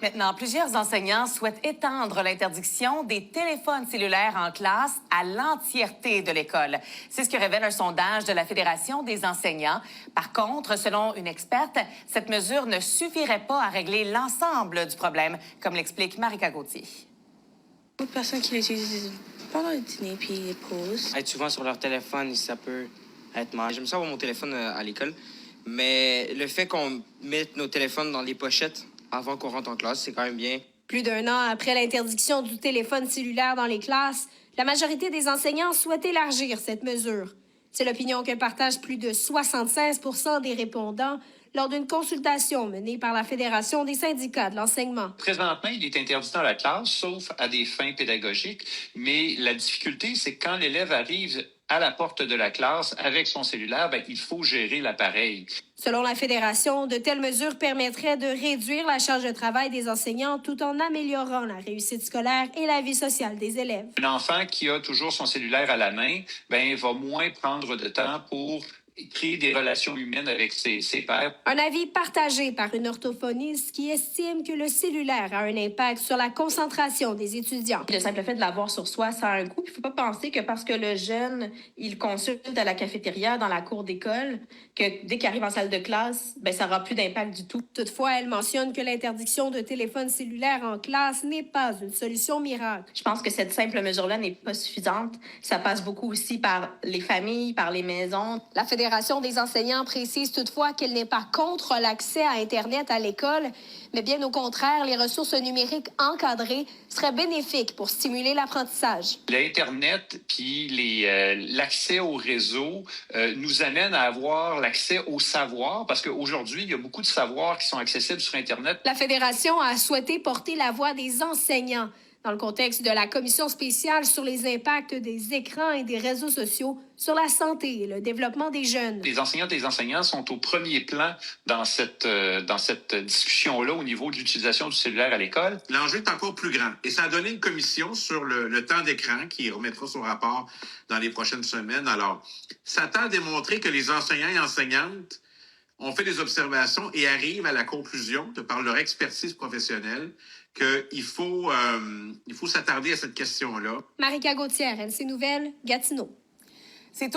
Maintenant, plusieurs enseignants souhaitent étendre l'interdiction des téléphones cellulaires en classe à l'entièreté de l'école. C'est ce que révèle un sondage de la Fédération des enseignants. Par contre, selon une experte, cette mesure ne suffirait pas à régler l'ensemble du problème, comme l'explique Marika Gauthier. Beaucoup de personnes qui l'utilisent pendant le dîner puis les pauses. Être souvent sur leur téléphone, ça peut être mal. J'aime ça avoir mon téléphone à l'école, mais le fait qu'on mette nos téléphones dans les pochettes avant qu'on rentre en classe, c'est quand même bien. Plus d'un an après l'interdiction du téléphone cellulaire dans les classes, la majorité des enseignants souhaitent élargir cette mesure. C'est l'opinion que partagent plus de 76 % des répondants lors d'une consultation menée par la Fédération des syndicats de l'enseignement. Présentement, il est interdit dans la classe, sauf à des fins pédagogiques, mais la difficulté, c'est que quand l'élève arrive à la porte de la classe avec son cellulaire, il faut gérer l'appareil. Selon la Fédération, de telles mesures permettraient de réduire la charge de travail des enseignants tout en améliorant la réussite scolaire et la vie sociale des élèves. Un enfant qui a toujours son cellulaire à la main, va moins prendre de temps pour créer des relations humaines avec ses pairs. Un avis partagé par une orthophoniste qui estime que le cellulaire a un impact sur la concentration des étudiants. Le simple fait de l'avoir sur soi, ça a un coût. Il ne faut pas penser que parce que le jeune, il consulte à la cafétéria, dans la cour d'école, que dès qu'il arrive en salle de classe, ça n'aura plus d'impact du tout. Toutefois, elle mentionne que l'interdiction de téléphone cellulaire en classe n'est pas une solution miracle. Je pense que cette simple mesure-là n'est pas suffisante. Ça passe beaucoup aussi par les familles, par les maisons. La Fédération des enseignants précise toutefois qu'elle n'est pas contre l'accès à Internet à l'école, mais bien au contraire, les ressources numériques encadrées seraient bénéfiques pour stimuler l'apprentissage. L'Internet puis l'accès au réseau nous amène à avoir l'accès au savoir, parce qu'aujourd'hui, il y a beaucoup de savoirs qui sont accessibles sur Internet. La Fédération a souhaité porter la voix des enseignants dans le contexte de la commission spéciale sur les impacts des écrans et des réseaux sociaux sur la santé et le développement des jeunes. Les enseignantes et les enseignants sont au premier plan dans cette discussion-là au niveau de l'utilisation du cellulaire à l'école. L'enjeu est encore plus grand. Et ça a donné une commission sur le temps d'écran qui remettra son rapport dans les prochaines semaines. Alors, ça tend à démontrer que les enseignants et enseignantes ont fait des observations et arrivent à la conclusion, de par leur expertise professionnelle, qu'il faut s'attarder à cette question-là. Marika Gauthier, NC Nouvelles, Gatineau. C'est